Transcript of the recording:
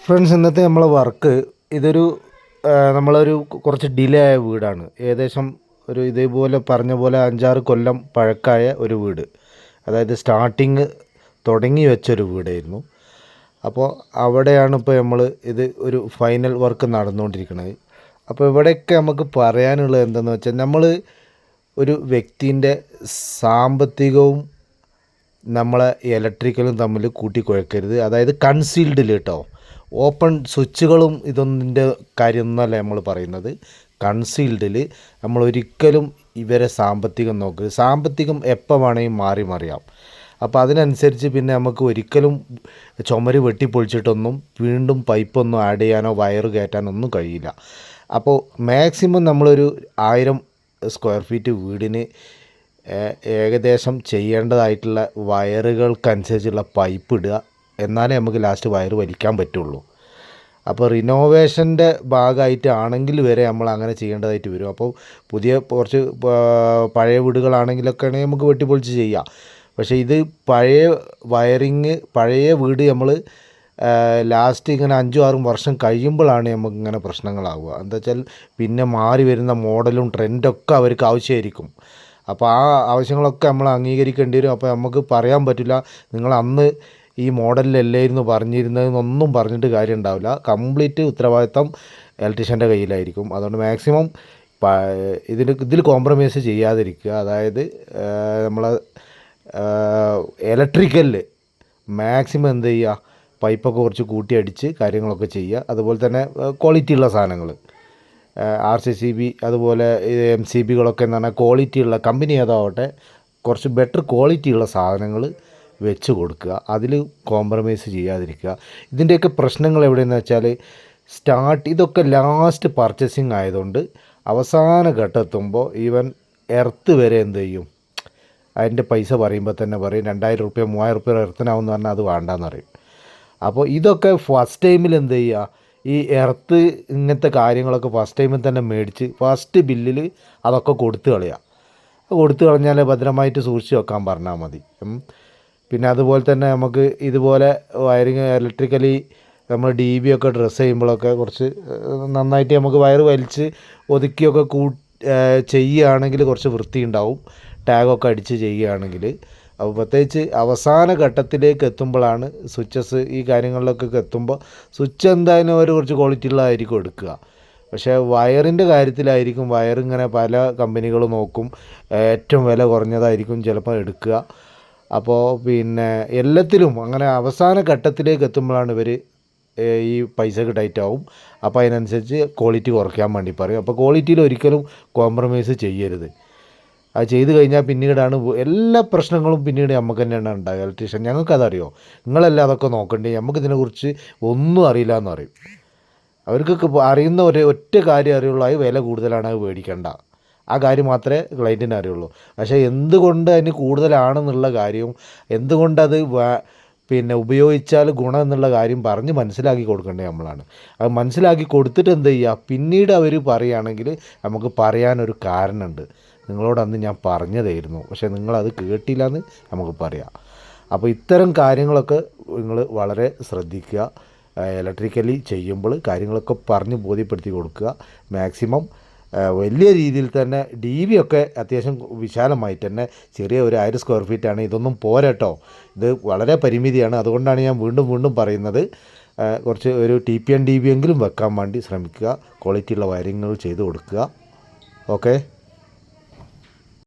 Friends, ഇന്നത്തെ നമ്മളെ work ഇതൊരു നമ്മളൊരു കുറച്ച് ഡിലേ ആയ വീടാണ്. ഏകദേശം ഒരു ഇതേപോലെ പറഞ്ഞ പോലെ 5-6 കൊല്ലം പഴക്കമായ ഒരു വീട്. അതായത് സ്റ്റാർട്ടിങ് തുടങ്ങി വെച്ചൊരു വീടായിരുന്നു. അപ്പോൾ അവിടെയാണ് ഇപ്പോൾ നമ്മൾ ഇത് ഒരു ഫൈനൽ വർക്ക് നടന്നുകൊണ്ടിരിക്കുന്നത്. അപ്പോൾ ഇവിടെയൊക്കെ നമുക്ക് പറയാനുള്ളത് എന്താണെന്ന് വെച്ചാൽ, നമ്മൾ ഒരു വ്യക്തിൻ്റെ സാമ്പത്തികവും നമ്മളെ ഇലക്ട്രിക്കലും തമ്മിൽ കൂട്ടിക്കുഴക്കരുത്. അതായത് കൺസീൽഡിൽ കേട്ടോ, ഓപ്പൺ സ്വിച്ചുകളും ഇതൊന്നിൻ്റെ കാര്യമൊന്നുമല്ല നമ്മൾ പറയുന്നത്. കൺസീൽഡിൽ നമ്മളൊരിക്കലും ഇവരെ സാമ്പത്തികം നോക്കുക. സാമ്പത്തികം എപ്പോൾ വേണമെങ്കിൽ മാറി മറിയാം. അപ്പോൾ അതിനനുസരിച്ച് പിന്നെ നമുക്ക് ഒരിക്കലും ചുമര് വെട്ടിപ്പൊളിച്ചിട്ടൊന്നും വീണ്ടും പൈപ്പൊന്നും ആഡ് ചെയ്യാനോ വയറ് കയറ്റാനോ ഒന്നും കഴിയില്ല. അപ്പോൾ മാക്സിമം നമ്മളൊരു 1000 സ്ക്വയർ ഫീറ്റ് വീടിന് ഏകദേശം ചെയ്യേണ്ടതായിട്ടുള്ള വയറുകൾക്കനുസരിച്ചുള്ള പൈപ്പ് ഇടുക. എന്നാലേ നമുക്ക് ലാസ്റ്റ് വയറ് വലിക്കാൻ പറ്റുള്ളൂ. അപ്പോൾ റിനോവേഷൻ്റെ ഭാഗമായിട്ടാണെങ്കിൽ വരെ നമ്മൾ അങ്ങനെ ചെയ്യേണ്ടതായിട്ട് വരും. അപ്പോൾ പുതിയ കുറച്ച് പഴയ വീടുകളാണെങ്കിലൊക്കെ ആണെങ്കിൽ നമുക്ക് വെട്ടിപ്പൊളിച്ച് ചെയ്യാം. പക്ഷേ ഇത് പഴയ വയറിങ്, പഴയ വീട് നമ്മൾ ലാസ്റ്റ് ഇങ്ങനെ 5-6 വർഷം കഴിയുമ്പോഴാണ് നമുക്കിങ്ങനെ പ്രശ്നങ്ങളാവുക. എന്താ വെച്ചാൽ പിന്നെ മാറി വരുന്ന മോഡലും ട്രെൻഡൊക്കെ അവർക്ക് ആവശ്യമായിരിക്കും. അപ്പോൾ ആ ആവശ്യങ്ങളൊക്കെ നമ്മൾ അംഗീകരിക്കേണ്ടി വരും. അപ്പോൾ നമുക്ക് പറയാൻ പറ്റില്ല നിങ്ങൾ അന്ന് ഈ മോഡലിലല്ലായിരുന്നു പറഞ്ഞിരുന്നതെന്നൊന്നും പറഞ്ഞിട്ട് കാര്യം ഉണ്ടാവില്ല. കംപ്ലീറ്റ് ഉത്തരവാദിത്തം ഇലക്ട്രീഷ്യൻ്റെ കയ്യിലായിരിക്കും. അതുകൊണ്ട് മാക്സിമം ഇതിൽ കോംപ്രമൈസ് ചെയ്യാതിരിക്കുക. അതായത് നമ്മളെ ഇലക്ട്രിക്കലിൽ മാക്സിമം എന്ത് ചെയ്യുക, പൈപ്പൊക്കെ കുറച്ച് കൂട്ടി അടിച്ച് കാര്യങ്ങളൊക്കെ ചെയ്യുക. അതുപോലെ തന്നെ ക്വാളിറ്റിയുള്ള സാധനങ്ങൾ RCCB അതുപോലെ MCBകളൊക്കെ എന്ന് പറഞ്ഞാൽ ക്വാളിറ്റിയുള്ള കമ്പനി ഏതാവട്ടെ കുറച്ച് ബെറ്റർ ക്വാളിറ്റിയുള്ള സാധനങ്ങൾ വെച്ച് കൊടുക്കുക. അതിൽ കോംപ്രമൈസ് ചെയ്യാതിരിക്കുക. ഇതിൻ്റെയൊക്കെ പ്രശ്നങ്ങൾ എവിടെയെന്ന് വെച്ചാൽ, ഇതൊക്കെ ലാസ്റ്റ് പർച്ചേസിങ് ആയതുകൊണ്ട് അവസാന ഘട്ടം എത്തുമ്പോൾ ഈവൻ എർത്ത് വരെ എന്ത് ചെയ്യും, അതിൻ്റെ പൈസ പറയുമ്പോൾ തന്നെ പറയും 2000 രൂപ 3000 രൂപ എർത്തിനാവെന്ന് പറഞ്ഞാൽ അത് വേണ്ടാന്ന് പറയും. അപ്പോൾ ഇതൊക്കെ ഫസ്റ്റ് ടൈമിൽ എന്ത് ചെയ്യുക, ഈ എർത്ത് ഇങ്ങനത്തെ കാര്യങ്ങളൊക്കെ ഫസ്റ്റ് ടൈമിൽ തന്നെ മേടിച്ച് ഫസ്റ്റ് ബില്ലിൽ അതൊക്കെ കൊടുത്തു കളയുക. കൊടുത്തു കളഞ്ഞാൽ ഭദ്രമായിട്ട് സൂക്ഷിച്ച് വെക്കാൻ പറഞ്ഞാൽ മതി. പിന്നെ അതുപോലെ തന്നെ നമുക്ക് ഇതുപോലെ വയറിങ് ഇലക്ട്രിക്കലി നമ്മൾ DB ഒക്കെ ഡ്രസ്സ് ചെയ്യുമ്പോഴൊക്കെ കുറച്ച് നന്നായിട്ട് നമുക്ക് വയറ് വലിച്ച് ഒതുക്കിയൊക്കെ ചെയ്യുകയാണെങ്കിൽ കുറച്ച് വൃത്തി ഉണ്ടാവും. ടാഗൊക്കെ അടിച്ച് ചെയ്യുകയാണെങ്കിൽ. അപ്പോൾ പ്രത്യേകിച്ച് അവസാന ഘട്ടത്തിലേക്ക് എത്തുമ്പോഴാണ് സ്വിച്ചസ് ഈ കാര്യങ്ങളിലൊക്കെ എത്തുമ്പോൾ സ്വിച്ച് എന്തായാലും അവർ കുറച്ച് ക്വാളിറ്റി ഉള്ളതായിരിക്കും എടുക്കുക. പക്ഷേ വയറിൻ്റെ കാര്യത്തിലായിരിക്കും വയറിങ്ങനെ പല കമ്പനികൾ നോക്കും, ഏറ്റവും വില കുറഞ്ഞതായിരിക്കും ചിലപ്പോൾ എടുക്കുക. അപ്പോൾ പിന്നെ എല്ലാത്തിലും അങ്ങനെ അവസാന ഘട്ടത്തിലേക്ക് എത്തുമ്പോഴാണ് ഇവർ ഈ പൈസക്ക് ടൈറ്റ് ആവും. അപ്പോൾ അതിനനുസരിച്ച് ക്വാളിറ്റി കുറയ്ക്കാൻ വേണ്ടി പറയും. അപ്പോൾ ക്വാളിറ്റിയിൽ ഒരിക്കലും കോംപ്രമൈസ് ചെയ്യരുത്. അത് ചെയ്ത് കഴിഞ്ഞാൽ പിന്നീടാണ് എല്ലാ പ്രശ്നങ്ങളും പിന്നീട് നമുക്ക് തന്നെയാണ് ഉണ്ടാകുക. ഇലക്ട്രീഷ്യൻ ഞങ്ങൾക്കതറിയോ, നിങ്ങളെല്ലാം അതൊക്കെ നോക്കണ്ടേ, നമുക്കിതിനെക്കുറിച്ച് ഒന്നും അറിയില്ല എന്ന് പറയും. അവർക്കൊക്കെ അറിയുന്ന ഒറ്റ കാര്യം അറിയുള്ളൂ, അത് വില കൂടുതലാണ്, അത് മേടിക്കണ്ട. ആ കാര്യം മാത്രമേ ക്ലയൻറ്റിന് അറിയുള്ളൂ. പക്ഷേ എന്തുകൊണ്ട് അതിന് കൂടുതലാണെന്നുള്ള കാര്യവും എന്തുകൊണ്ടത് പിന്നെ ഉപയോഗിച്ചാൽ ഗുണം എന്നുള്ള കാര്യം പറഞ്ഞ് മനസ്സിലാക്കി കൊടുക്കേണ്ടത് നമ്മളാണ്. അത് മനസ്സിലാക്കി കൊടുത്തിട്ട് എന്ത് ചെയ്യുക, പിന്നീട് അവർ പറയുകയാണെങ്കിൽ നമുക്ക് പറയാനൊരു കാരണമുണ്ട്, നിങ്ങളോട് അന്ന് ഞാൻ പറഞ്ഞതായിരുന്നു പക്ഷേ നിങ്ങളത് കേട്ടില്ല എന്ന് നമുക്ക് പറയാം. അപ്പോൾ ഇത്തരം കാര്യങ്ങളൊക്കെ നിങ്ങൾ വളരെ ശ്രദ്ധിക്കുക. ഇലക്ട്രിക്കലി ചെയ്യുമ്പോൾ കാര്യങ്ങളൊക്കെ പറഞ്ഞ് ബോധ്യപ്പെടുത്തി കൊടുക്കുക. മാക്സിമം വലിയ രീതിയിൽ തന്നെ DB ഒക്കെ അത്യാവശ്യം വിശാലമായിട്ട് തന്നെ, ചെറിയ ഒരു 1000 സ്ക്വയർ ഫീറ്റാണ്, ഇതൊന്നും പോരാട്ടോ, ഇത് വളരെ പരിമിതിയാണ്. അതുകൊണ്ടാണ് ഞാൻ വീണ്ടും വീണ്ടും പറയുന്നത്, കുറച്ച് ഒരു TPN DB എങ്കിലും വെക്കാൻ വേണ്ടി ശ്രമിക്കുക. ക്വാളിറ്റിയുള്ള വയറിങ്ങുകൾ ചെയ്ത് കൊടുക്കുക. ഓക്കെ.